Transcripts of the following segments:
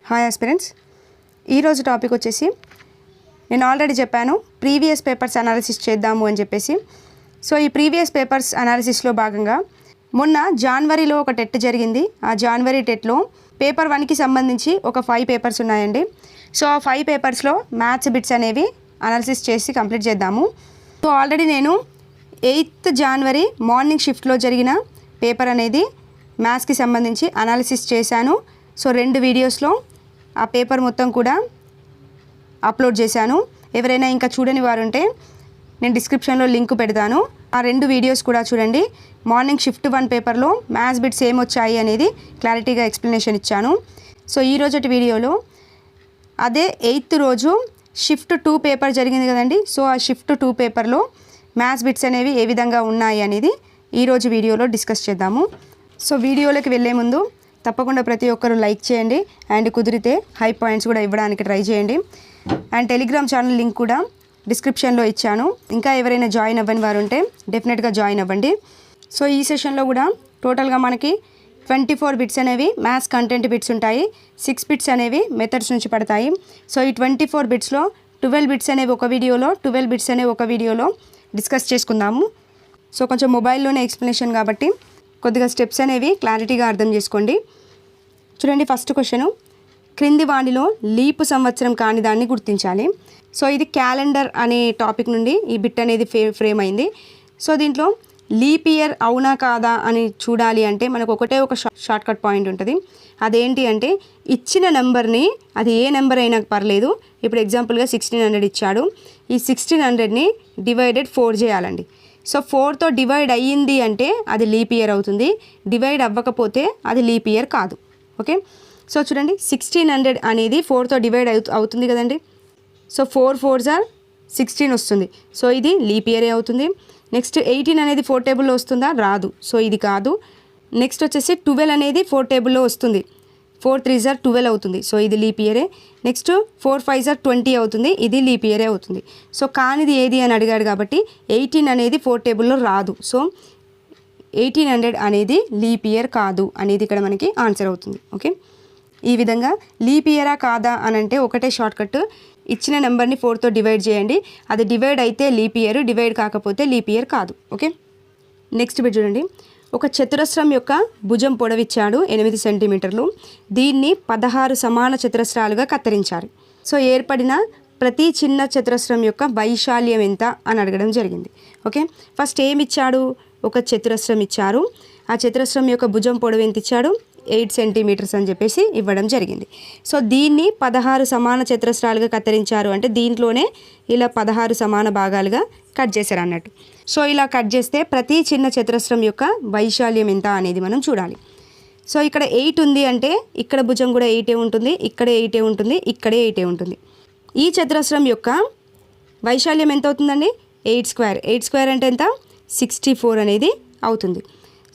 Hi aspirants, ఈరోజు topic వచ్చేసి నేను ఆల్రెడీ చెప్పాను ప్రీవియస్ పేపర్స్ అనాలిసిస్ చేద్దాము అని చెప్పేసి. సో ఈ ప్రీవియస్ పేపర్స్ అనాలిసిస్లో భాగంగా మొన్న జనవరిలో ఒక టెట్ జరిగింది. ఆ జనవరి టెట్లో పేపర్ 1కి సంబంధించి ఒక 5 పేపర్స్ ఉన్నాయండి. సో ఆ 5 పేపర్స్లో మ్యాథ్స్ బిట్స్ అనేవి అనాలిసిస్ చేసి కంప్లీట్ చేద్దాము. సో ఆల్రెడీ నేను 8th జనవరి మార్నింగ్ షిఫ్ట్లో జరిగిన పేపర్ అనేది మ్యాథ్స్కి సంబంధించి అనాలిసిస్ చేశాను. సో 2 వీడియోస్లో ఆ పేపర్ మొత్తం కూడా అప్లోడ్ చేశాను. ఎవరైనా ఇంకా చూడని వారు ఉంటే నేను డిస్క్రిప్షన్లో లింక్ పెడతాను. ఆ 2 వీడియోస్ కూడా చూడండి. మార్నింగ్ షిఫ్ట్ 1 పేపర్లో మ్యాథ్స్ బిట్స్ ఏమొచ్చాయి అనేది క్లారిటీగా ఎక్స్ప్లెనేషన్ ఇచ్చాను. సో ఈ రోజటి వీడియోలో అదే 8th రోజు షిఫ్ట్ 2 పేపర్ జరిగింది కదండి. సో ఆ షిఫ్ట్ 2 పేపర్లో మ్యాథ్స్ బిట్స్ అనేవి ఏ విధంగా ఉన్నాయి అనేది ఈరోజు వీడియోలో డిస్కస్ చేద్దాము. సో వీడియోలోకి వెళ్ళే ముందు తప్పకుండా ప్రతి ఒక్కరు లైక్ చేయండి అండ్ కుదిరితే హై పాయింట్స్ కూడా ఇవ్వడానికి ట్రై చేయండి. అండ్ టెలిగ్రామ్ ఛానల్ లింక్ కూడా డిస్క్రిప్షన్లో ఇచ్చాను. ఇంకా ఎవరైనా జాయిన్ అవ్వని వారు ఉంటే డెఫినెట్గా జాయిన్ అవ్వండి. సో ఈ సెషన్లో కూడా టోటల్గా మనకి 24 బిట్స్ అనేవి మ్యాథ్స్ కంటెంట్ బిట్స్ ఉంటాయి. 6 బిట్స్ అనేవి మెథడ్స్ నుంచి పడతాయి. సో ఈ 24 బిట్స్లో 12 బిట్స్ అనేవి ఒక వీడియోలో, 12 బిట్స్ అనేవి ఒక వీడియోలో డిస్కస్ చేసుకుందాము. సో కొంచెం మొబైల్లోనే ఎక్స్ప్లెనేషన్ కాబట్టి కొద్దిగా స్టెప్స్ అనేవి క్లారిటీగా అర్థం చేసుకోండి. చూడండి, ఫస్ట్ క్వశ్చను, క్రింది వాణిలో లీపు సంవత్సరం కాని దాన్ని గుర్తించాలి. సో ఇది క్యాలెండర్ అనే టాపిక్ నుండి ఈ బిట్ అనేది ఫ్రేమ్ అయింది. సో దీంట్లో లీప్ ఇయర్ అవునా కాదా అని చూడాలి అంటే మనకు ఒకటే ఒక షార్ట్ కట్ పాయింట్ ఉంటుంది. అదేంటి అంటే ఇచ్చిన నెంబర్ని, అది ఏ నెంబర్ అయినా పర్లేదు, ఇప్పుడు ఎగ్జాంపుల్గా 1600 ఇచ్చాడు. ఈ 1600ని డివైడెడ్ 4 చేయాలండి. సో 4తో డివైడ్ అయ్యింది అంటే అది లీప్ ఇయర్ అవుతుంది. డివైడ్ అవ్వకపోతే అది లీప్ ఇయర్ కాదు. ఓకే, సో చూడండి 1600 అనేది 4తో డివైడ్ అవుతుంది కదండి. సో 4 4s are 16 వస్తుంది. సో ఇది లీప్ ఇయరే అవుతుంది. నెక్స్ట్ 18 అనేది 4 టేబుల్లో వస్తుందా? రాదు. సో ఇది కాదు. నెక్స్ట్ వచ్చేసి 12 అనేది 4 టేబుల్లో వస్తుంది. 4 3s are 12 అవుతుంది. సో ఇది లీప్ ఇయరే. నెక్స్ట్ 4 5s are 20 అవుతుంది. ఇది లీప్ ఇయరే అవుతుంది. సో కానిది ఏది అని అడిగాడు కాబట్టి 18 అనేది 4 టేబుల్లో రాదు. సో 1800 అనేది లీప్ ఇయర్ కాదు అనేది ఇక్కడ మనకి ఆన్సర్ అవుతుంది. ఓకే, ఈ విధంగా లీప్ ఇయరా కాదా అని అంటే ఒకటే షార్ట్ కట్, ఇచ్చిన నెంబర్ని 4తో డివైడ్ చేయండి. అది డివైడ్ అయితే లీప్ ఇయర్, డివైడ్ కాకపోతే లీప్ ఇయర్ కాదు. ఓకే, నెక్స్ట్ బిట్ చూడండి, ఒక చతురస్రం యొక్క భుజం పొడవిచ్చాడు 8 సెంటీమీటర్లు. దీన్ని 16 సమాన చతురస్రాలుగా కత్తిరించారు. సో ఏర్పడిన ప్రతి చిన్న చతురస్రం యొక్క వైశాల్యం ఎంత అని అడగడం జరిగింది. ఓకే, ఫస్ట్ ఏమి ఇచ్చాడు? ఒక చతురస్రం ఇచ్చారు. ఆ చతురస్రం యొక్క భుజం పొడవు ఎంత ఇచ్చాడు? 8 సెంటీమీటర్స్ అని చెప్పేసి ఇవ్వడం జరిగింది. సో దీన్ని 16 సమాన చతురస్రాలుగా కత్తిరించారు అంటే దీంట్లోనే ఇలా 16 సమాన భాగాలుగా కట్ చేశారు అన్నట్టు. సో ఇలా కట్ చేస్తే ప్రతి చిన్న చతురస్రం యొక్క వైశాల్యం ఎంత అనేది మనం చూడాలి. సో ఇక్కడ 8 ఉంది అంటే ఇక్కడ భుజం కూడా 8 ఉంటుంది, ఇక్కడే 8 ఉంటుంది, ఇక్కడే 8 ఉంటుంది. ఈ చతురస్రం యొక్క వైశాల్యం ఎంత అవుతుందండి? 8 స్క్వేర్. 8 స్క్వేర్ అంటే ఎంత? 64 అనేది అవుతుంది.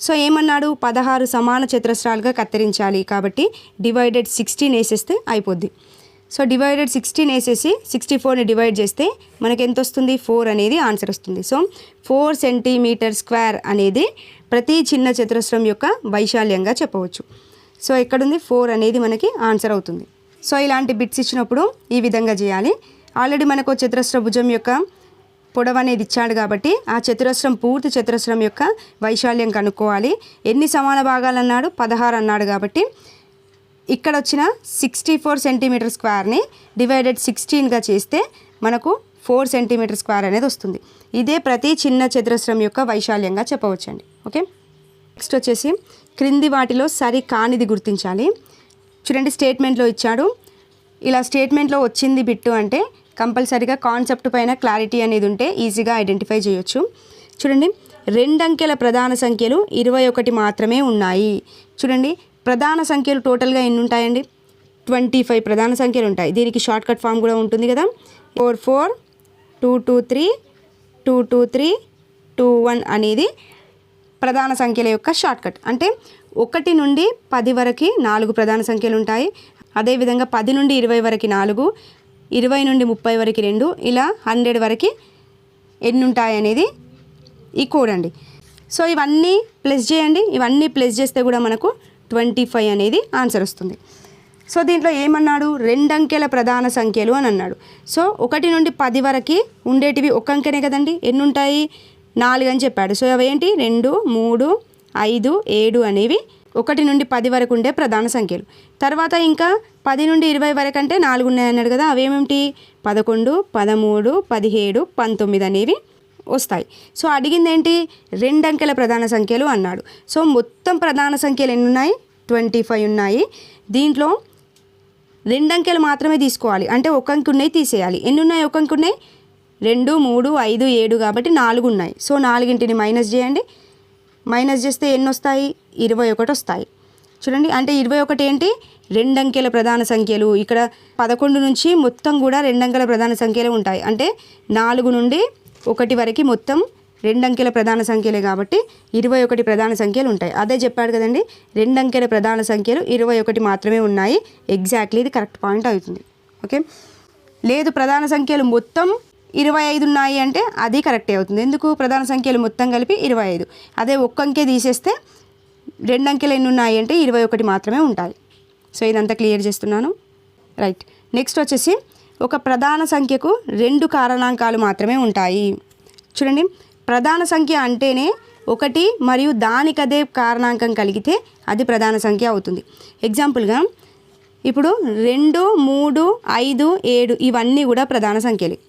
సో ఏమన్నాడు? 16 సమాన చతురస్రాలుగా కత్తిరించాలి కాబట్టి డివైడెడ్ 16 వేసేస్తే అయిపోద్ది. సో డివైడెడ్ 16 వేసేసి 64ని డివైడ్ చేస్తే మనకి ఎంత వస్తుంది? 4 అనేది ఆన్సర్ వస్తుంది. సో 4 సెంటీమీటర్ స్క్వేర్ అనేది ప్రతి చిన్న చతురస్రం యొక్క వైశాల్యంగా చెప్పవచ్చు. సో ఎక్కడుంది? 4 అనేది మనకి ఆన్సర్ అవుతుంది. సో ఇలాంటి బిట్స్ ఇచ్చినప్పుడు ఈ విధంగా చేయాలి. ఆల్రెడీ మనకు చతురస్ర భుజం యొక్క పొడవు అనేది ఇచ్చాడు కాబట్టి ఆ చతురస్రం పూర్తి చతురస్రం యొక్క వైశాల్యం కనుక్కోవాలి. ఎన్ని సమాన భాగాలు అన్నాడు? 16 అన్నాడు కాబట్టి ఇక్కడ వచ్చిన 64 సెంటీమీటర్ స్క్వేర్ని డివైడెడ్ 16గా చేస్తే మనకు 4 సెంటీమీటర్ స్క్వేర్ అనేది వస్తుంది. ఇదే ప్రతి చిన్న చతురస్రం యొక్క వైశాల్యంగా చెప్పవచ్చండి. ఓకే, నెక్స్ట్ వచ్చేసి క్రింది వాటిలో సరి కానిది గుర్తించాలి. చూడండి, స్టేట్మెంట్లో ఇచ్చాడు. ఇలా స్టేట్మెంట్లో వచ్చింది బిట్టు అంటే కంపల్సరీగా కాన్సెప్ట్ పైన క్లారిటీ అనేది ఉంటే ఈజీగా ఐడెంటిఫై చేయొచ్చు. చూడండి, 2 అంకెల ప్రధాన సంఖ్యలు 21 మాత్రమే ఉన్నాయి. చూడండి, ప్రధాన సంఖ్యలు టోటల్గా ఎన్ని ఉంటాయండి? 25 ప్రధాన సంఖ్యలు ఉంటాయి. దీనికి షార్ట్ కట్ ఫామ్ కూడా ఉంటుంది కదా. 4 4 2 2 3 2 2 3 2 1 అనేది ప్రధాన సంఖ్యల యొక్క షార్ట్ కట్. అంటే 1 నుండి 10 వరకు 4 ప్రధాన సంఖ్యలు ఉంటాయి. అదేవిధంగా 10 నుండి 20 వరకు 4, 20 నుండి 30 వరకు 2, ఇలా 100 వరకు ఎన్ని ఉంటాయి అనేది ఈ కోడ్ అండి. సో ఇవన్నీ ప్లస్ చేయండి. ఇవన్నీ ప్లస్ చేస్తే కూడా మనకు 25 అనేది ఆన్సర్ వస్తుంది. సో దీంట్లో ఏమన్నాడు, 2 అంకెల ప్రధాన సంఖ్యలు అని అన్నాడు. సో 1 నుండి 10 వరకు ఉండేటివి ఒక అంకెనే కదండి. ఎన్ని ఉంటాయి, 4 అని చెప్పాడు. సో అవేంటి 2, 3, 5, 7 అనేవి 1 నుండి 10 వరకు ఉండే ప్రధాన సంఖ్యలు. తర్వాత ఇంకా 10 నుండి 20 వరకు అంటే 4 ఉన్నాయన్నాడు కదా, అవేమేమిటి 11, 13, 17, 19 అనేవి వస్తాయి. సో అడిగింది ఏంటి, 2 అంకెల ప్రధాన సంఖ్యలు అన్నాడు. సో మొత్తం ప్రధాన సంఖ్యలు ఎన్ని ఉన్నాయి, 25 ఉన్నాయి. దీంట్లో 2 అంకెలు మాత్రమే తీసుకోవాలి, అంటే ఒక అంకె ఉన్నాయి తీసేయాలి. ఎన్ని ఉన్నాయి, ఒక అంకె ఉన్నాయి, 2, 3, 5, 7 కాబట్టి 4 ఉన్నాయి. సో 4ని మైనస్ చేయండి. మైనస్ చేస్తే ఎన్ని వస్తాయి, 21 వస్తాయి. చూడండి, అంటే 21 ఏంటి, 2 అంకెల ప్రధాన సంఖ్యలు. ఇక్కడ 11 నుంచి మొత్తం కూడా 2 అంకెల ప్రధాన సంఖ్యలే ఉంటాయి. అంటే 4 నుండి 1 వరకు మొత్తం 2 అంకెల ప్రధాన సంఖ్యలే కాబట్టి 21 ప్రధాన సంఖ్యలు ఉంటాయి. అదే చెప్పాడు కదండి, 2 అంకెల ప్రధాన సంఖ్యలు 21 మాత్రమే ఉన్నాయి. ఎగ్జాక్ట్లీ ఇది కరెక్ట్ పాయింట్ అవుతుంది. ఓకే, లేదు ప్రధాన సంఖ్యలు మొత్తం 25 ఉన్నాయి అంటే అది కరెక్టే అవుతుంది. ఎందుకు, ప్రధాన సంఖ్యలు మొత్తం కలిపి 25. అదే ఒక్క అంకె తీసేస్తే 2 అంకెలు ఎన్ని ఉన్నాయి అంటే 21 మాత్రమే ఉంటాయి. సో ఇదంతా క్లియర్ చేస్తున్నాను. రైట్, నెక్స్ట్ వచ్చేసి ఒక ప్రధాన సంఖ్యకు 2 కారణాంకాలు మాత్రమే ఉంటాయి. చూడండి, ప్రధాన సంఖ్య అంటేనే 1 మరియు దానికదే కారణాంకం కలిగితే అది ప్రధాన సంఖ్య అవుతుంది. ఎగ్జాంపుల్గా ఇప్పుడు 2, 3, 5, 7 ఇవన్నీ కూడా ప్రధాన సంఖ్యలే.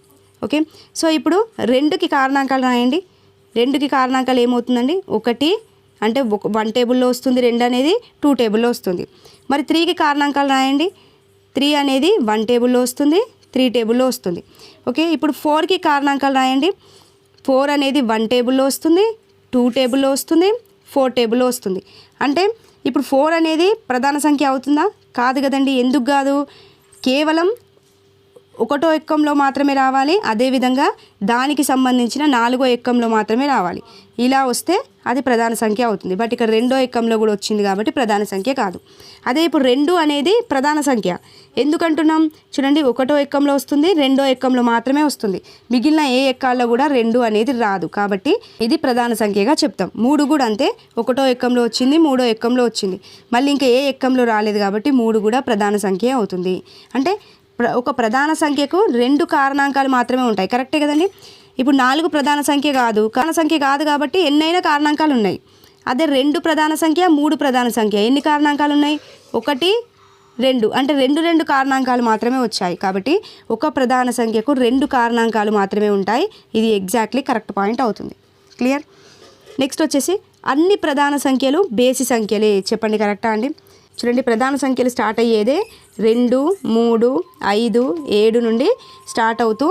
ఓకే, సో ఇప్పుడు 2కి కారణాంకాలు రాయండి. 2కి కారణాంకాలు ఏమవుతుందండి, 1 అంటే 1 టేబుల్లో వస్తుంది, 2 అనేది 2 టేబుల్లో వస్తుంది. మరి 3కి కారణాంకాలు రాయండి. 3 అనేది 1 టేబుల్లో వస్తుంది, 3 టేబుల్లో వస్తుంది. ఓకే, ఇప్పుడు 4కి కారణాంకాలు రాయండి. 4 అనేది 1 టేబుల్లో వస్తుంది, 2 టేబుల్లో వస్తుంది, 4 టేబుల్లో వస్తుంది. అంటే ఇప్పుడు 4 అనేది ప్రధాన సంఖ్య అవుతుందా, కాదు కదండి. ఎందుకు కాదు, కేవలం 1వ ఎక్కంలో మాత్రమే రావాలి. అదేవిధంగా దానికి సంబంధించిన 4వ ఎక్కంలో మాత్రమే రావాలి. ఇలా వస్తే అది ప్రధాన సంఖ్య అవుతుంది. బట్ ఇక్కడ 2వ ఎక్కంలో కూడా వచ్చింది కాబట్టి ప్రధాన సంఖ్య కాదు. అదే ఇప్పుడు 2 అనేది ప్రధాన సంఖ్య ఎందుకంటున్నాం, చూడండి 1వ ఎక్కంలో వస్తుంది, 2వ ఎక్కంలో మాత్రమే వస్తుంది. మిగిలిన ఏ ఎక్కాల్లో కూడా 2 అనేది రాదు. కాబట్టి ఇది ప్రధాన సంఖ్యగా చెప్తాం. 3 కూడా అంతే, 1వ ఎక్కంలో వచ్చింది, 3వ ఎక్కంలో వచ్చింది, మళ్ళీ ఇంకా ఏ ఎక్కంలో రాలేదు కాబట్టి 3 కూడా ప్రధాన సంఖ్య అవుతుంది. అంటే ఒక ప్రధాన సంఖ్యకు 2 కారణాంకాలు మాత్రమే ఉంటాయి. కరెక్టే కదండి. ఇప్పుడు 4 ప్రధాన సంఖ్య కాదు, కాబట్టి ఎన్నైనా కారణాంకాలు ఉన్నాయి. అదే 2 ప్రధాన సంఖ్య, 3 ప్రధాన సంఖ్య, ఎన్ని కారణాంకాలు ఉన్నాయి, 1, 2 అంటే 2 కారణాంకాలు మాత్రమే వచ్చాయి. కాబట్టి ఒక ప్రధాన సంఖ్యకు 2 కారణాంకాలు మాత్రమే ఉంటాయి. ఇది ఎగ్జాక్ట్లీ కరెక్ట్ పాయింట్ అవుతుంది. క్లియర్. నెక్స్ట్ వచ్చేసి అన్ని ప్రధాన సంఖ్యలు బేసి సంఖ్యలే. చెప్పండి కరెక్టా అండి. చూడండి, ప్రధాన సంఖ్యలు స్టార్ట్ అయ్యేదే 2, 3, 5, 7 నుండి స్టార్ట్ అవుతూ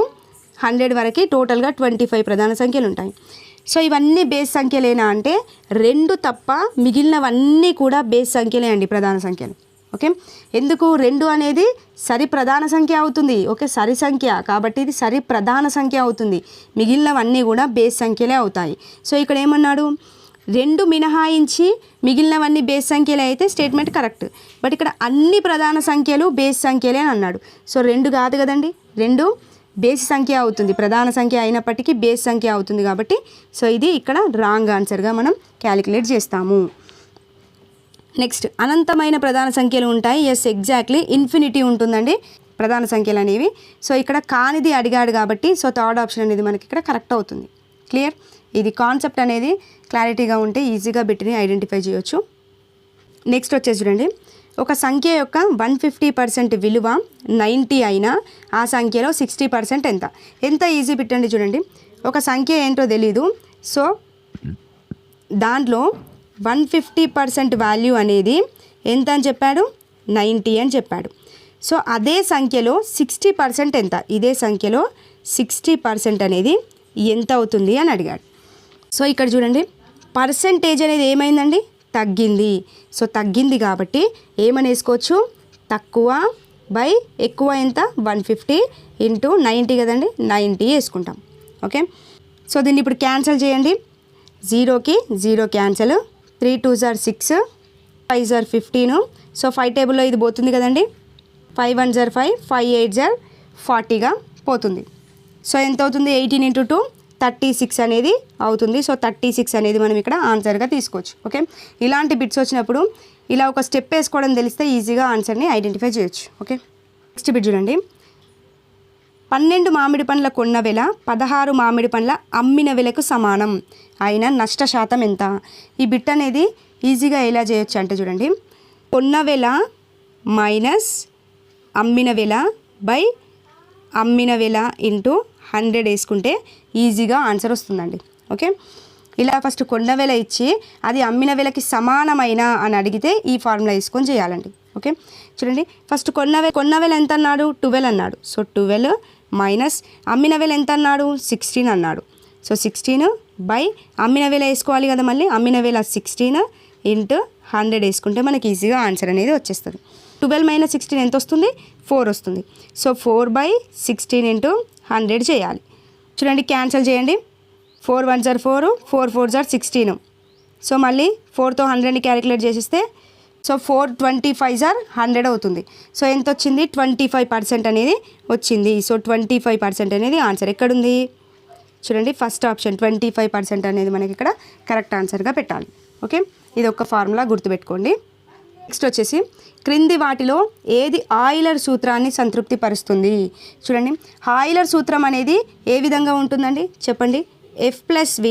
100 వరకు టోటల్గా 25 ప్రధాన సంఖ్యలు ఉంటాయి. సో ఇవన్నీ బేస్ సంఖ్యలేనా అంటే 2 తప్ప మిగిలినవన్నీ కూడా బేస్ సంఖ్యలే అండి, ప్రధాన సంఖ్యలు. ఓకే, ఎందుకు, 2 అనేది సరి ప్రధాన సంఖ్య అవుతుంది. ఓకే, సరి సంఖ్య కాబట్టి ఇది సరి ప్రధాన సంఖ్య అవుతుంది. మిగిలినవన్నీ కూడా బేస్ సంఖ్యలే అవుతాయి. సో ఇక్కడ ఏమన్నాడు, 2 మినహాయించి మిగిలినవన్నీ బేస్ సంఖ్యలే అయితే స్టేట్మెంట్ కరెక్ట్. బట్ ఇక్కడ అన్ని ప్రధాన సంఖ్యలు బేస్ సంఖ్యలే అని అన్నాడు. సో 2 కాదు కదండి, 2 బేస్ సంఖ్య అవుతుంది, ప్రధాన సంఖ్య అయినప్పటికీ బేస్ సంఖ్య అవుతుంది. కాబట్టి సో ఇది ఇక్కడ రాంగ్ ఆన్సర్గా మనం క్యాలిక్యులేట్ చేస్తాము. నెక్స్ట్, అనంతమైన ప్రధాన సంఖ్యలు ఉంటాయి. ఎస్, ఎగ్జాక్ట్లీ ఇన్ఫినిటీ ఉంటుందండి ప్రధాన సంఖ్యలు అనేవి. సో ఇక్కడ కానిది అడిగాడు కాబట్టి సో థర్డ్ ఆప్షన్ అనేది మనకి ఇక్కడ కరెక్ట్ అవుతుంది. క్లియర్. ఇది కాన్సెప్ట్ అనేది క్లారిటీగా ఉంటే ఈజీగా బిట్ని ఐడెంటిఫై చేయొచ్చు. నెక్స్ట్ వచ్చేసి చూడండి, ఒక సంఖ్య యొక్క 150% విలువ 90 అయినా ఆ సంఖ్యలో 60% ఎంత ఈజీ బిట్ అండి. చూడండి, ఒక సంఖ్య ఏంటో తెలీదు, సో దాంట్లో 150% వాల్యూ అనేది ఎంత అని చెప్పాడు, 90 అని చెప్పాడు. సో అదే సంఖ్యలో 60% ఎంత, ఇదే సంఖ్యలో 60% అనేది ఎంత అవుతుంది అని అడిగాడు. సో ఇక్కడ చూడండి, పర్సెంటేజ్ అనేది ఏమైందండి, తగ్గింది. సో తగ్గింది కాబట్టి ఏమని వేసుకోవచ్చు, తక్కువ బై ఎక్కువ ఎంత, 150 ఇంటూ 90 కదండి, 90 వేసుకుంటాం. ఓకే, సో దీన్ని ఇప్పుడు క్యాన్సిల్ చేయండి. 0కి 0 cancel, 3 2s are 6, 5s are 15. So 5 టేబుల్లో ఇది పోతుంది కదండి, 5 1s are 5, 5 8s are 40గా పోతుంది. సో ఎంత అవుతుంది, 18 into 2 36 అనేది అవుతుంది. సో 36 అనేది మనం ఇక్కడ ఆన్సర్గా తీసుకోవచ్చు. ఓకే, ఇలాంటి బిట్స్ వచ్చినప్పుడు ఇలా ఒక స్టెప్ వేసుకోవడం తెలిస్తే ఈజీగా ఆన్సర్ని ఐడెంటిఫై చేయొచ్చు. ఓకే, నెక్స్ట్ బిట్ చూడండి. 12 మామిడి పండ్ల కొన్న వెల 16 మామిడి పండ్ల అమ్మిన వెలకు సమానం అయిన నష్ట శాతం ఎంత? ఈ బిట్ అనేది ఈజీగా ఎలా చేయొచ్చు అంటే చూడండి, కొన్న వెల మైనస్ అమ్మిన వెల బై అమ్మిన వెల ఇంటూ 100 వేసుకుంటే ఈజీగా ఆన్సర్ వస్తుందండి. ఓకే, ఇలా ఫస్ట్ కొన్న వెల ఇచ్చి అది అమ్మిన వెలకి సమానమైన అని అడిగితే ఈ ఫార్ములా వేసుకొని చేయాలండి. ఓకే, చూడండి, ఫస్ట్ కొన్న వెల ఎంత అన్నాడు? 12 అన్నాడు. సో 12 మైనస్ అమ్మిన వెల ఎంత అన్నాడు? 16 అన్నాడు. సో 16 బై అమ్మిన వెల వేసుకోవాలి కదా, మళ్ళీ అమ్మిన వెల 16 ఇంటూ 100 వేసుకుంటే మనకి ఈజీగా ఆన్సర్ అనేది వచ్చేస్తుంది. 12 మైనస్ 16 ఎంత వస్తుంది? 4 వస్తుంది. సో 4/16 ఇంటూ 100 చేయాలి. చూడండి, క్యాన్సిల్ చేయండి. 4 1 * 4, 4 4 * 16. సో మళ్ళీ 4తో 100ని క్యాలిక్యులేట్ చేసేస్తే సో 4 25 * 100 అవుతుంది. సో ఎంత వచ్చింది? 25% అనేది వచ్చింది. సో 25% అనేది ఆన్సర్ ఎక్కడుంది? చూడండి, ఫస్ట్ ఆప్షన్ 25% అనేది మనకి ఇక్కడ కరెక్ట్ ఆన్సర్గా పెట్టాలి. ఓకే, ఇది ఒక ఫార్ములా గుర్తుపెట్టుకోండి. నెక్స్ట్ వచ్చేసి క్రింది వాటిలో ఏది ఆయిలర్ సూత్రాన్ని సంతృప్తి పరుస్తుంది? చూడండి, ఆయిలర్ సూత్రం అనేది ఏ విధంగా ఉంటుందండి చెప్పండి. F+V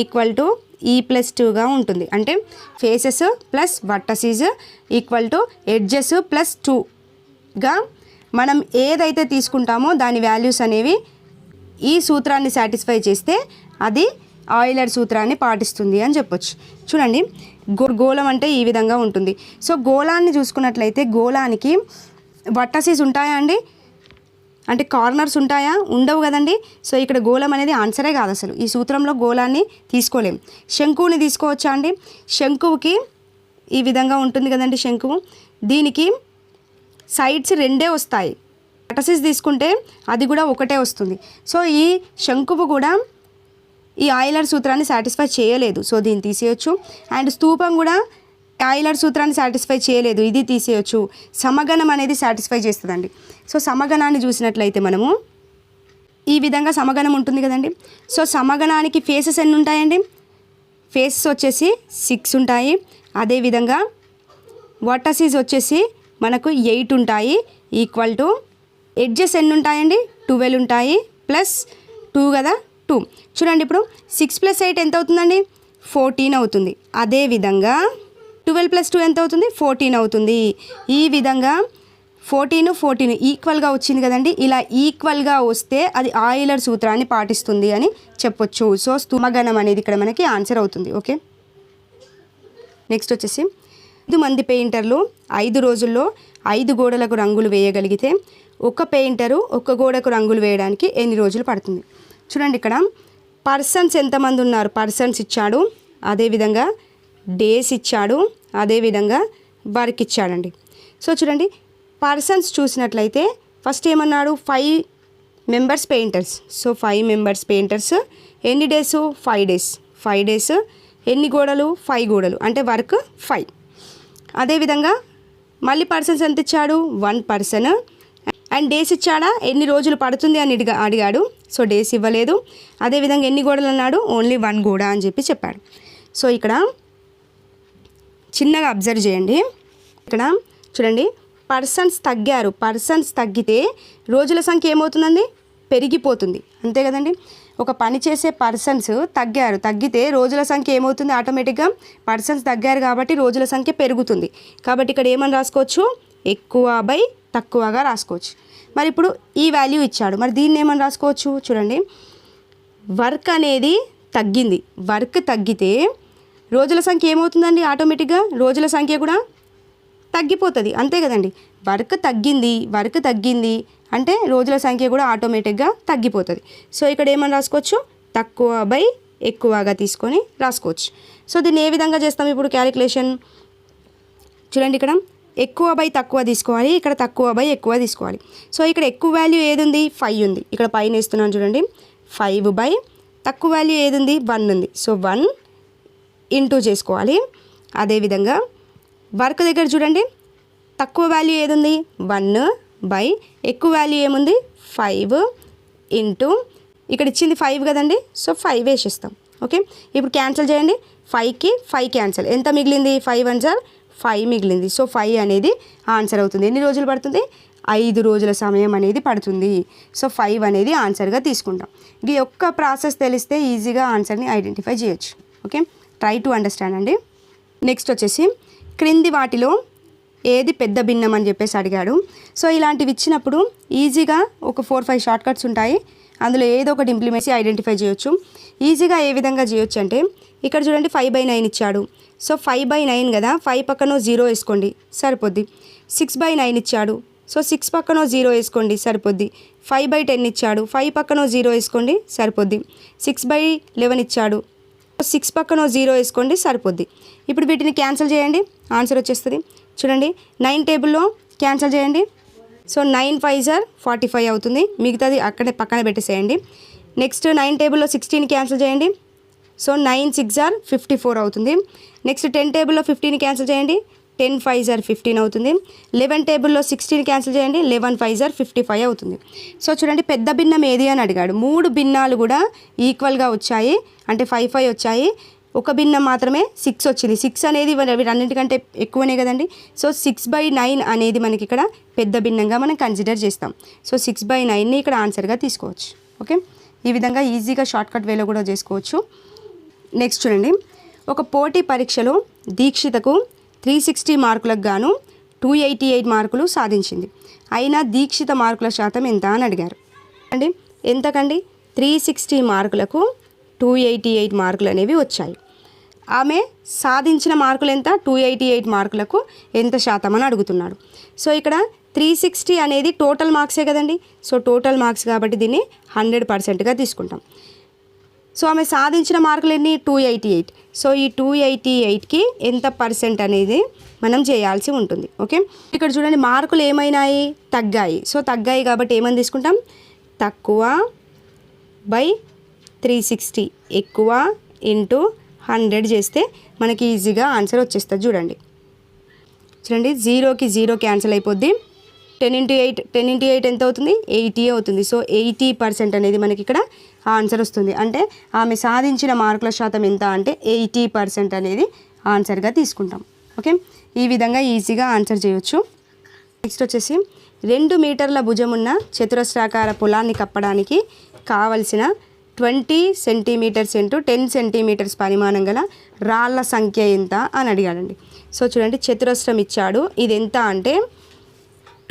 = E+2గా ఉంటుంది. అంటే faces plus vertices equal to edges plus 2గా మనం ఏదైతే తీసుకుంటామో దాని వాల్యూస్ అనేవి ఈ సూత్రాన్ని సాటిస్ఫై చేస్తే అది ఆయిలర్ సూత్రాన్ని పాటిస్తుంది అని చెప్పొచ్చు. చూడండి, గోళం అంటే ఈ విధంగా ఉంటుంది. సో గోళాన్ని చూసుకున్నట్లయితే గోళానికి వర్టసీస్ ఉంటాయా అండి? అంటే కార్నర్స్ ఉంటాయా? ఉండవు కదండి. సో ఇక్కడ గోళం అనేది ఆన్సరే కాదు అసలు. ఈ సూత్రంలో గోళాన్ని తీసుకోలేం. శంకువుని తీసుకోవచ్చా అండి? శంకువుకి ఈ విధంగా ఉంటుంది కదండి శంకువు. దీనికి సైడ్స్ 2 వస్తాయి. వర్టసీస్ తీసుకుంటే అది కూడా 1 వస్తుంది. సో ఈ శంకువు కూడా ఈ ఆయిలర్ సూత్రాన్ని సాటిస్ఫై చేయలేదు. సో దీన్ని తీసేయచ్చు. అండ్ స్తూపం కూడా ఆయిలర్ సూత్రాన్ని సాటిస్ఫై చేయలేదు. ఇది తీసేయచ్చు. సమగణం అనేది సాటిస్ఫై చేస్తుందండి. సో సమగణాన్ని చూసినట్లయితే మనము ఈ విధంగా సమగణం ఉంటుంది కదండి. సో సమగణానికి ఫేసెస్ ఎన్ని ఉంటాయండి? ఫేసెస్ వచ్చేసి 6 ఉంటాయి. అదేవిధంగా వర్టసీస్ వచ్చేసి మనకు 8 ఉంటాయి. ఈక్వల్ టు ఎడ్జెస్ ఎన్ని ఉంటాయండి? 12 ఉంటాయి. ప్లస్ 2 కదా, 2. చూడండి, ఇప్పుడు 6 + 8 ఎంత అవుతుందండి? 14 అవుతుంది. అదేవిధంగా 12 + 2 ఎంత అవుతుంది? 14 అవుతుంది. ఈ విధంగా 14 ఈక్వల్గా వచ్చింది కదండి. ఇలా ఈక్వల్గా వస్తే అది ఆయిలర్ సూత్రాన్ని పాటిస్తుంది అని చెప్పొచ్చు. సో స్థూమగణం అనేది ఇక్కడ మనకి ఆన్సర్ అవుతుంది. ఓకే, నెక్స్ట్ వచ్చేసి 5 మంది పెయింటర్లు 5 రోజుల్లో 5 గోడలకు రంగులు వేయగలిగితే ఒక పెయింటరు ఒక గోడకు రంగులు వేయడానికి ఎన్ని రోజులు పడుతుంది? చూడండి, ఇక్కడ పర్సన్స్ ఎంతమంది ఉన్నారు? పర్సన్స్ ఇచ్చాడు, అదేవిధంగా డేస్ ఇచ్చాడు, అదేవిధంగా వర్క్ ఇచ్చాడండి. సో చూడండి, పర్సన్స్ చూసినట్లయితే ఫస్ట్ ఏమన్నాడు? 5 members painters. So 5 members painters. ఎన్ని డేస్? 5 డేస్. 5 డేస్. ఎన్ని గోడలు? 5 గోడలు. అంటే వర్క్ 5. అదేవిధంగా మళ్ళీ పర్సన్స్ ఎంత ఇచ్చాడు? 1 పర్సన్. అండ్ డేస్ ఇచ్చాడా? ఎన్ని రోజులు పడుతుంది అని అడిగాడు. సో డేస్ ఇవ్వలేదు. అదేవిధంగా ఎన్ని గోడలు అన్నాడు? ఓన్లీ 1 గోడ అని చెప్పాడు. సో ఇక్కడ చిన్నగా అబ్జర్వ్ చేయండి. ఇక్కడ చూడండి, పర్సన్స్ తగ్గారు. పర్సన్స్ తగ్గితే రోజుల సంఖ్య ఏమవుతుందండి? పెరిగిపోతుంది. అంతే కదండి. ఒక పని చేసే పర్సన్స్ తగ్గితే రోజుల సంఖ్య ఏమవుతుంది? ఆటోమేటిక్గా పర్సన్స్ తగ్గారు కాబట్టి రోజుల సంఖ్య పెరుగుతుంది. కాబట్టి ఇక్కడ ఏమని రాసుకోవచ్చు? ఎక్కువ/తక్కువగా రాసుకోవచ్చు. మరి ఇప్పుడు ఈ వాల్యూ ఇచ్చాడు, మరి దీన్ని ఏమని రాసుకోవచ్చు? చూడండి, వర్క్ అనేది తగ్గింది. వర్క్ తగ్గితే రోజుల సంఖ్య ఏమవుతుందండి? ఆటోమేటిక్గా రోజుల సంఖ్య కూడా తగ్గిపోతుంది. అంతే కదండి. వర్క్ తగ్గింది అంటే రోజుల సంఖ్య కూడా ఆటోమేటిక్గా తగ్గిపోతుంది. సో ఇక్కడ ఏమని రాసుకోవచ్చు? తక్కువ/ఎక్కువగా తీసుకొని రాసుకోవచ్చు. సో దీన్ని ఏ విధంగా చేస్తాం ఇప్పుడు క్యాలిక్యులేషన్? చూడండి, ఇక్కడ ఎక్కువ/తక్కువ తీసుకోవాలి, ఇక్కడ తక్కువ/ఎక్కువ తీసుకోవాలి. సో ఇక్కడ ఎక్కువ వాల్యూ ఏది ఉంది? 5 ఉంది. ఇక్కడ పైన వేస్తున్నాను చూడండి, 5/, తక్కువ వాల్యూ ఏది ఉంది? 1 ఉంది. సో 1 ఇంటూ చేసుకోవాలి. అదేవిధంగా వర్క్ దగ్గర చూడండి, తక్కువ వాల్యూ ఏది ఉంది? 1/, ఎక్కువ వాల్యూ ఏముంది? 5 ఇంటూ ఇక్కడ ఇచ్చింది 5 కదండి, సో 5 వేసేస్తాం. ఓకే, ఇప్పుడు క్యాన్సిల్ చేయండి. 5కి 5 క్యాన్సిల్, ఎంత మిగిలింది? 5 1 సార్ 5 మిగిలింది. సో 5 అనేది ఆన్సర్ అవుతుంది. ఎన్ని రోజులు పడుతుంది? 5 రోజుల సమయం అనేది పడుతుంది. సో 5 అనేది ఆన్సర్గా తీసుకుంటాం. ఈ ఒక్క ప్రాసెస్ తెలిస్తే ఈజీగా ఆన్సర్ని ఐడెంటిఫై చేయొచ్చు. ఓకే, ట్రై టు అండర్స్టాండ్ అండి. నెక్స్ట్ వచ్చేసి క్రింది వాటిలో ఏది పెద్ద భిన్నం అని చెప్పేసి అడిగాడు. సో ఇలాంటివి ఇచ్చినప్పుడు ఈజీగా ఒక 4-5 షార్ట్ కట్స్ ఉంటాయి, అందులో ఏదో ఒకటి ఇంప్లిమెంట్ చేసి ఐడెంటిఫై చేయొచ్చు. ఈజీగా ఏ విధంగా చేయొచ్చు అంటే ఇక్కడ చూడండి 5/9 ఇచ్చాడు. సో 5/9 కదా, 5 పక్కన 0 వేసుకోండి సరిపోద్ది. 6/9 ఇచ్చాడు, సో 6 పక్కన 0 వేసుకోండి సరిపోద్ది. 5/10 ఇచ్చాడు, 5 పక్కన 0 వేసుకోండి సరిపోద్ది. 6/11 ఇచ్చాడు, 6 పక్కన 0 వేసుకోండి సరిపోద్ది. ఇప్పుడు వీటిని క్యాన్సిల్ చేయండి, ఆన్సర్ వచ్చేస్తుంది. చూడండి 9 టేబుల్లో క్యాన్సిల్ చేయండి. సో 9 5 సార్ 45 అవుతుంది, మిగతాది అక్కడే పక్కన పెట్టేసేయండి. నెక్స్ట్ 9 టేబుల్లో 16 క్యాన్సిల్ చేయండి. సో 9 6 సార్ 54 అవుతుంది. నెక్స్ట్ 10 టేబుల్లో 15 క్యాన్సిల్ చేయండి. 10 5 సార్ 15 అవుతుంది. 11 టేబుల్లో 16 క్యాన్సిల్ చేయండి. 11 5 సార్ 55 అవుతుంది. సో చూడండి పెద్ద భిన్నం ఏది అని అడిగాడు. 3 భిన్నాలు కూడా ఈక్వల్గా వచ్చాయి, అంటే 5 5 వచ్చాయి. ఒక భిన్నం మాత్రమే 6 వచ్చింది. 6 అనేది వీటన్నిటికంటే ఎక్కువనే కదండి. సో 6/9 అనేది మనకి ఇక్కడ పెద్ద భిన్నంగా మనం కన్సిడర్ చేస్తాం. సో 6/9ని ఇక్కడ ఆన్సర్గా తీసుకోవచ్చు. ఓకే, ఈ విధంగా ఈజీగా షార్ట్కట్ వేలో కూడా చేసుకోవచ్చు. నెక్స్ట్ చూడండి, ఒక పోటీ పరీక్షలో దీక్షితకు 360 మార్కులకు గాను 288 మార్కులు సాధించింది. అయినా దీక్షిత మార్కుల శాతం ఎంత అని అడిగారు అండి. ఎంతకండి? 360 మార్కులకు 288 మార్కులు అనేవి వచ్చాయి. ఆమె సాధించిన మార్కులు ఎంత? 288 మార్కులకు ఎంత శాతం అని అడుగుతున్నాడు. సో ఇక్కడ 360 అనేది టోటల్ మార్క్సే కదండి. సో టోటల్ మార్క్స్ కాబట్టి దీన్ని 100%గా తీసుకుంటాం. సో ఆమె సాధించిన మార్కులు ఎన్ని? 288. సో ఈ 288కి ఎంత పర్సెంట్ అనేది మనం చేయాల్సి ఉంటుంది. ఓకే, ఇక్కడ చూడండి మార్కులు ఏమైనాయి? తగ్గాయి. సో తగ్గాయి కాబట్టి ఏమని తీసుకుంటాం? తక్కువ బై 360 ఎక్కువ ఇంటూ 100 చేస్తే మనకి ఈజీగా ఆన్సర్ వచ్చేస్తుంది. చూడండి 0కి 0 క్యాన్సిల్ అయిపోద్ది. 10 × 8 10 × 8 ఎంత అవుతుంది? 80 అవుతుంది. సో 80% అనేది మనకి ఇక్కడ ఆన్సర్ వస్తుంది. అంటే ఆమె సాధించిన మార్కుల శాతం ఎంత అంటే 80% అనేది ఆన్సర్గా తీసుకుంటాం. ఓకే, ఈ విధంగా ఈజీగా ఆన్సర్ చేయొచ్చు. నెక్స్ట్ వచ్చేసి 2 మీటర్ల భుజమున్న చతురస్రాకార పొలాన్ని కప్పడానికి కావలసిన 20 సెంటీమీటర్స్ ఇంటూ 10 సెంటీమీటర్స్ పరిమాణం గల రాళ్ళ సంఖ్య ఎంత అని అడిగాడండి. సో చూడండి చతురస్రం ఇచ్చాడు, ఇది ఎంత అంటే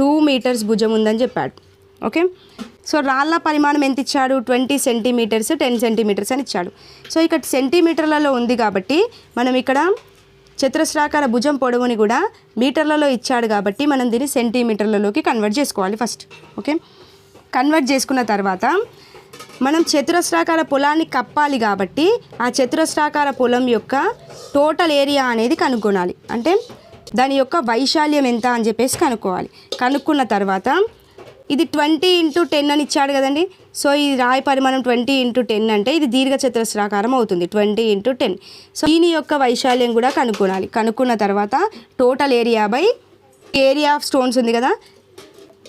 2 మీటర్స్ భుజం ఉందని చెప్పాడు. ఓకే, సో రాళ్ళ పరిమాణం ఎంత ఇచ్చాడు? 20 సెంటీమీటర్స్ 10 సెంటీమీటర్స్ అని ఇచ్చాడు. సో ఇక్కడ సెంటీమీటర్లలో ఉంది కాబట్టి మనం ఇక్కడ చతురస్రాకార భుజం పొడవుని కూడా మీటర్లలో ఇచ్చాడు కాబట్టి మనం దీన్ని సెంటీమీటర్లలోకి కన్వర్ట్ చేసుకోవాలి ఫస్ట్. ఓకే, కన్వర్ట్ చేసుకున్న తర్వాత మనం చతురస్రాకార పొలాన్ని కప్పాలి కాబట్టి ఆ చతురస్రాకార పొలం యొక్క టోటల్ ఏరియా అనేది కనుక్కోవాలి. అంటే దాని యొక్క వైశాల్యం ఎంత అని చెప్పేసి కనుక్కోవాలి. కనుక్కున్న తర్వాత ఇది 20 × 10 అని ఇచ్చాడు కదండి. సో ఈ రాయి పరిమాణం 20 × 10 అంటే ఇది దీర్ఘ చతురస్రాకారం అవుతుంది. 20 × 10. సో దీని యొక్క వైశాల్యం కూడా కనుక్కోవాలి. కనుక్కున్న తర్వాత total area by area of stones ఉంది కదా,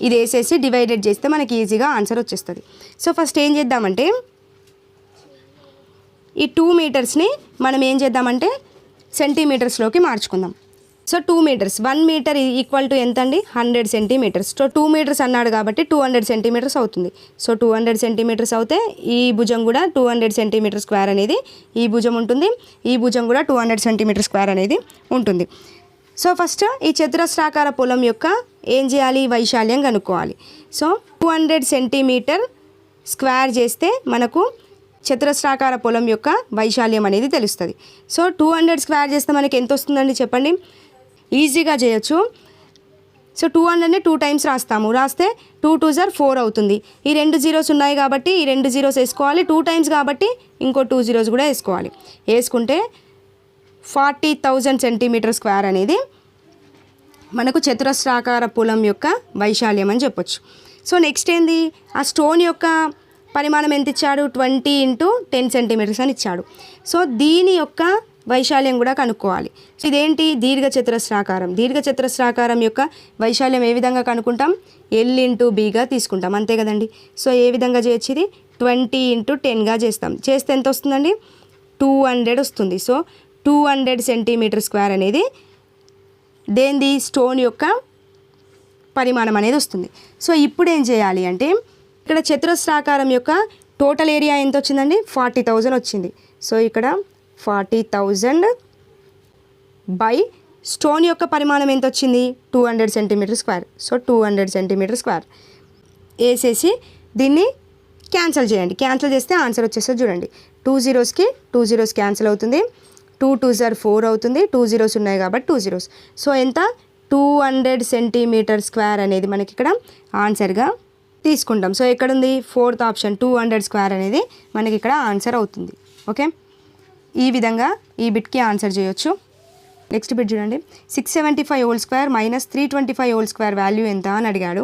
ఇది వేసేసి డివైడెడ్ చేస్తే మనకి ఈజీగా ఆన్సర్ వచ్చేస్తుంది. సో ఫస్ట్ ఏం చేద్దామంటే ఈ 2 మీటర్స్ని మనం ఏం చేద్దామంటే సెంటీమీటర్స్లోకి మార్చుకుందాం. So 2 meters 1 meter equal to ఎంత అండి? 100 సెంటీమీటర్స్. సో 2 మీటర్స్ అన్నాడు కాబట్టి 200 సెంటీమీటర్స్ అవుతుంది. సో 200 సెంటీమీటర్స్ అవుతే ఈ భుజం కూడా 200 సెంటీమీటర్ స్క్వేర్ అనేది ఈ భుజం ఉంటుంది, ఈ భుజం కూడా 200 సెంటీమీటర్ స్క్వేర్ అనేది ఉంటుంది. సో ఫస్ట్ ఈ చతురస్రాకార పొలం యొక్క ఏం చేయాలి? వైశాల్యం కనుక్కోవాలి. సో 200 సెంటీమీటర్ స్క్వేర్ చేస్తే మనకు చతురస్రాకార పొలం యొక్క వైశాల్యం అనేది తెలుస్తుంది. సో 200 స్క్వేర్ చేస్తే మనకి ఎంత వస్తుందండి చెప్పండి? ఈజీగా చేయొచ్చు. సో 200ని 2 టైమ్స్ రాస్తే 2 2 4 అవుతుంది. ఈ 2 జీరోస్ ఉన్నాయి కాబట్టి ఈ 2 జీరోస్ వేసుకోవాలి. 2 టైమ్స్ కాబట్టి ఇంకో 2 జీరోస్ కూడా వేసుకోవాలి. వేసుకుంటే 40,000 సెంటీమీటర్ స్క్వేర్ అనేది మనకు చతురస్రాకార పొలం యొక్క వైశాల్యం అని చెప్పొచ్చు. సో నెక్స్ట్ ఏంది? ఆ స్టోన్ యొక్క పరిమాణం ఎంత ఇచ్చాడు? 20 × 10 సెంటీమీటర్స్ అని ఇచ్చాడు. సో దీని యొక్క వైశాల్యం కూడా కనుక్కోవాలి. సో ఇదేంటి? దీర్ఘ చతురస్రాకారం. దీర్ఘ చతురస్రాకారం యొక్క వైశాల్యం ఏ విధంగా కనుక్కుంటాం? L × Bగా తీసుకుంటాం, అంతే కదండి. సో ఏ విధంగా చేయొచ్చు? ఇది 20 × 10గా చేస్తే ఎంత వస్తుందండి? 200 వస్తుంది. సో 200 సెంటీమీటర్ స్క్వేర్ అనేది దేనిది? స్టోన్ యొక్క పరిమాణం అనేది వస్తుంది. సో ఇప్పుడు ఏం చేయాలి అంటే ఇక్కడ చతురస్రాకారం యొక్క టోటల్ ఏరియా ఎంత వచ్చిందండి? 40,000 వచ్చింది. సో ఇక్కడ 40,000 బై స్టోన్ యొక్క పరిమాణం ఎంత వచ్చింది? 200 centimetre square. So 200 centimetre square వేసేసి దీన్ని క్యాన్సిల్ చేయండి. క్యాన్సిల్ చేస్తే ఆన్సర్ వచ్చేస్తుంది. చూడండి, 2 zeros క్యాన్సిల్ అవుతుంది. 2 2s are 4 అవుతుంది. 2 zeros ఉన్నాయి కాబట్టి 2 zeros. సో ఎంత? 200 సెంటీమీటర్ స్క్వేర్ అనేది మనకి ఇక్కడ ఆన్సర్గా తీసుకుంటాం. సో ఎక్కడుంది? 4th ఆప్షన్ 200 స్క్వేర్ అనేది మనకి ఇక్కడ ఆన్సర్ అవుతుంది. ఓకే, ఈ విధంగా ఈ బిట్కి ఆన్సర్ చేయొచ్చు. నెక్స్ట్ బిట్ చూడండి, 675 whole square minus 325 whole square value ఎంత అని అడిగాడు.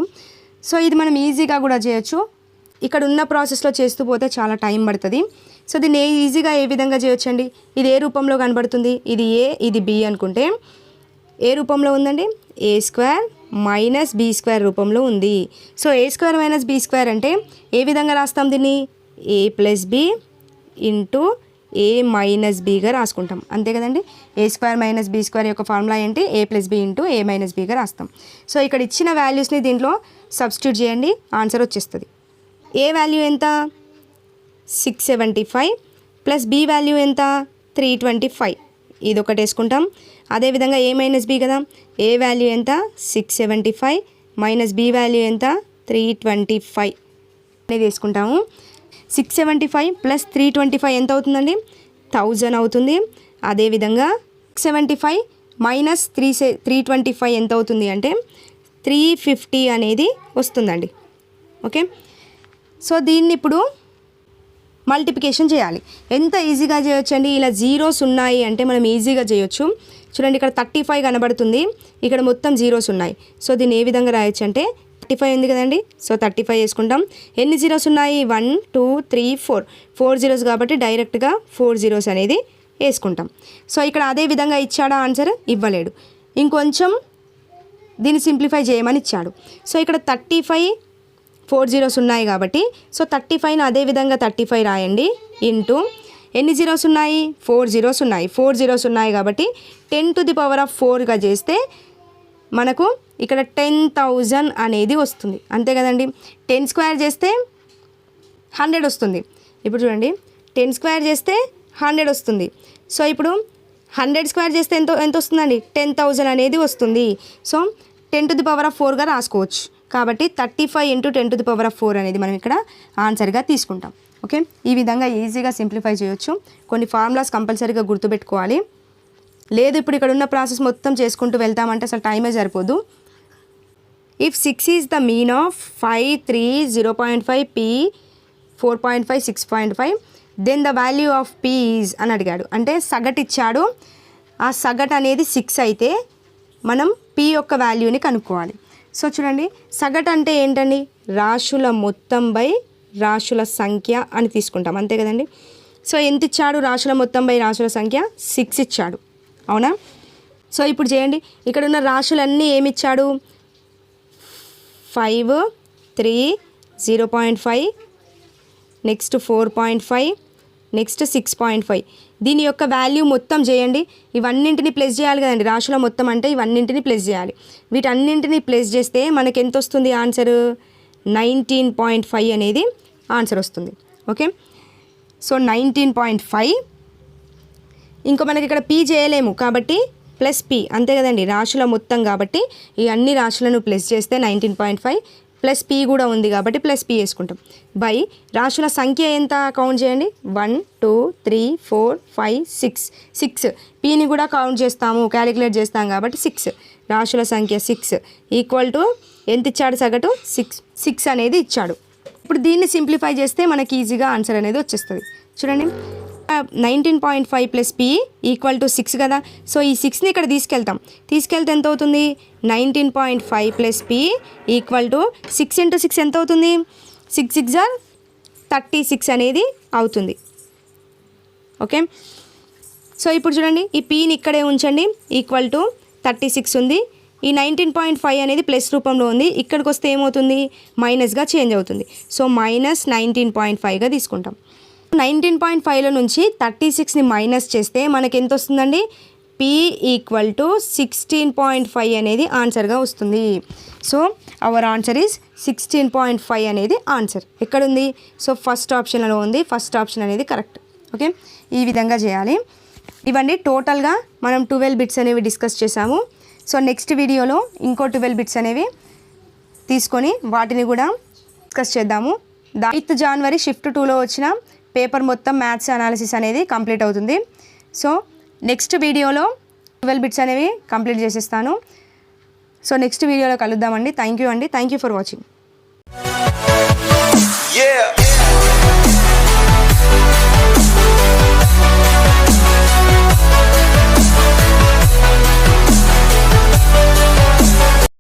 సో ఇది మనం ఈజీగా కూడా చేయొచ్చు. ఇక్కడ ఉన్న ప్రాసెస్లో చేస్తూ పోతే చాలా టైం పడుతుంది. సో దీన్ని ఈజీగా ఏ విధంగా చేయొచ్చండి? ఇది ఏ రూపంలో కనబడుతుంది? ఇది ఏ, ఇది బి అనుకుంటే ఏ రూపంలో ఉందండి? ఏ స్క్వేర్ మైనస్ బి స్క్వేర్ రూపంలో ఉంది. సో ఏ స్క్వేర్ మైనస్ బి స్క్వేర్ అంటే ఏ విధంగా రాస్తాం దీన్ని? ఏ ప్లస్ బి ఇంటూ ఏ మైనస్ బిగా రాసుకుంటాం, అంతే కదండి. ఏ స్క్వేర్ మైనస్ బి స్క్వేర్ యొక్క ఫార్ములా ఏంటి? ఏ ప్లస్ బి ఇంటూ ఏ మైనస్ బిగా రాస్తాం. సో ఇక్కడ ఇచ్చిన వాల్యూస్ని దీంట్లో సబ్స్టిట్యూట్ చేయండి, ఆన్సర్ వచ్చేస్తుంది. ఏ వాల్యూ ఎంత? 675 ప్లస్ బి వాల్యూ ఎంత? 325. ఇది ఒకటి వేసుకుంటాం. అదేవిధంగా ఏ మైనస్ బి కదా, ఏ వాల్యూ ఎంత? 675 మైనస్ బి వాల్యూ ఎంత? 325 అనేది వేసుకుంటాము. 675 ప్లస్ 325 ఎంత అవుతుందండి? 1000 అవుతుంది. అదేవిధంగా 675 మైనస్ 325 ఎంత అవుతుంది అంటే 350 అనేది వస్తుందండి. ఓకే, సో దీన్ని ఇప్పుడు మల్టిప్లికేషన్ చేయాలి. ఎంత ఈజీగా చేయొచ్చు అండి? ఇలా జీరోస్ ఉన్నాయి అంటే మనం ఈజీగా చేయొచ్చు. చూడండి, ఇక్కడ 35 కనబడుతుంది, ఇక్కడ మొత్తం జీరోస్ ఉన్నాయి. సో దీన్ని ఏ విధంగా రాయొచ్చు అంటే 35 ఉంది కదండి. సో 35 వేసుకుంటాం. ఎన్ని జీరోస్ ఉన్నాయి? 1 2 3 4 జీరోస్ కాబట్టి డైరెక్ట్గా 4 జీరోస్ అనేది వేసుకుంటాం. సో ఇక్కడ అదే విధంగా ఇచ్చాడా ఆన్సర్? ఇవ్వలేడు. ఇంకొంచెం దీన్ని సింప్లిఫై చేయమని ఇచ్చాడు. సో ఇక్కడ 35 4 జీరోస్ ఉన్నాయి కాబట్టి సో 35ని అదే విధంగా 35 రాయండి ఇంటూ ఎన్ని జీరోస్ ఉన్నాయి? 4 జీరోస్ ఉన్నాయి. 4 జీరోస్ ఉన్నాయి కాబట్టి 10⁴ చేస్తే మనకు ఇక్కడ 10,000 అనేది వస్తుంది, అంతే కదండి. 10 స్క్వేర్ చేస్తే 100 వస్తుంది. ఇప్పుడు చూడండి, 10 స్క్వేర్ చేస్తే 100 వస్తుంది. సో ఇప్పుడు 100 స్క్వేర్ చేస్తే ఎంత వస్తుందండి? 10,000 అనేది వస్తుంది. సో 10⁴ రాసుకోవచ్చు. కాబట్టి 35 × 10⁴ అనేది మనం ఇక్కడ ఆన్సర్గా తీసుకుంటాం. ఓకే, ఈ విధంగా ఈజీగా సింప్లిఫై చేయొచ్చు. కొన్ని ఫార్ములాస్ కంపల్సరీగా గుర్తుపెట్టుకోవాలి. లేదు ఇప్పుడు ఇక్కడ ఉన్న ప్రాసెస్ మొత్తం చేసుకుంటూ వెళ్తామంటే అసలు టైమే సరిపోదు. If 6 is the mean of 5 3 0.5 p 4.5 6.5 then the value of p is అని అడిగాడు. అంటే సగటు ఇచ్చాడు, ఆ సగటు అనేది 6 అయితే మనం p యొక్క వాల్యూని కనుక్కోవాలి. సో చూడండి, సగటు అంటే ఏంటండి? రాశుల మొత్తం బై రాశుల సంఖ్య అని తీసుకుంటాం, అంతే కదండి. సో ఎంత ఇచ్చాడు? రాశుల మొత్తం బై రాశుల సంఖ్య 6 ఇచ్చాడు, అవునా. సో ఇప్పుడు చేయండి, ఇక్కడ ఉన్న రాశులన్నీ ఏమి ఇచ్చాడు? 5 3 0.5 నెక్స్ట్ 4.5 నెక్స్ట్ 6.5. దీని యొక్క వాల్యూ మొత్తం చేయండి. ఇవన్నింటిని ప్లస్ చేయాలి కదండి. రాశుల మొత్తం అంటే ఇవన్నింటిని ప్లస్ చేయాలి. వీటన్నింటిని ప్లస్ చేస్తే మనకి ఎంత వస్తుంది ఆన్సర్? 19.5 అనేది ఆన్సర్ వస్తుంది. Okay, so 19.5. ఇంకా మనకి ఇక్కడ పీ చేయలేము కాబట్టి ప్లస్ పీ, అంతే కదండి. రాశుల మొత్తం కాబట్టి ఈ అన్ని రాశులను ప్లస్ చేస్తే 19.5 ప్లస్ పీ కూడా ఉంది కాబట్టి ప్లస్ పీ వేసుకుంటాం. బై రాశుల సంఖ్య ఎంత కౌంట్ చేయండి? 1 2 3 4 5 6 పీని కూడా కౌంట్ చేస్తాము, క్యాలిక్యులేట్ చేస్తాం కాబట్టి 6. రాశుల సంఖ్య 6 ఈక్వల్ టు ఎంత ఇచ్చాడు? సగటు 6 అనేది ఇచ్చాడు. ఇప్పుడు దీన్ని సింప్లిఫై చేస్తే మనకి ఈజీగా ఆన్సర్ అనేది వచ్చేస్తుంది. చూడండి, 19.5 ప్లస్ పీ ఈక్వల్ టు 6 కదా. సో ఈ 6ని ఇక్కడ తీసుకెళ్తే ఎంత అవుతుంది? 19.5 ప్లస్ పీ ఈక్వల్ టు 6 × 6 ఎంత అవుతుంది? 6 6 are 36 అనేది అవుతుంది. ఓకే, సో ఇప్పుడు చూడండి, ఈ పీని ఇక్కడే ఉంచండి. ఈక్వల్ టు 36 ఉంది. ఈ 19.5 అనేది ప్లస్ రూపంలో ఉంది, ఇక్కడికి వస్తే ఏమవుతుంది మైనస్గా చేంజ్ అవుతుంది. సో మైనస్ 19.5గా తీసుకుంటాం. 19.5లో నుంచి 36ని మైనస్ చేస్తే మనకి ఎంత వస్తుందండి, P ఈక్వల్ టు 16.5 అనేది ఆన్సర్గా వస్తుంది. సో అవర్ ఆన్సర్ ఈజ్ 16.5 అనేది ఆన్సర్. ఎక్కడుంది, సో ఫస్ట్ ఆప్షన్లో ఉంది, ఫస్ట్ ఆప్షన్ అనేది కరెక్ట్. ఓకే, ఈ విధంగా చేయాలి. ఇవన్నీ టోటల్గా మనం 12 బిట్స్ అనేవి డిస్కస్ చేసాము. సో నెక్స్ట్ వీడియోలో ఇంకో 12 బిట్స్ అనేవి తీసుకొని వాటిని కూడా డిస్కస్ చేద్దాము. 8th January షిఫ్ట్ 2లో వచ్చిన పేపర్ మొత్తం మ్యాథ్స్ అనాలిసిస్ అనేది కంప్లీట్ అవుతుంది. సో నెక్స్ట్ వీడియోలో 12 బిట్స్ అనేవి కంప్లీట్ చేసేస్తాను. సో నెక్స్ట్ వీడియోలో కలుద్దామండి. థ్యాంక్ యూ అండి, థ్యాంక్ యూ ఫర్ వాచింగ్.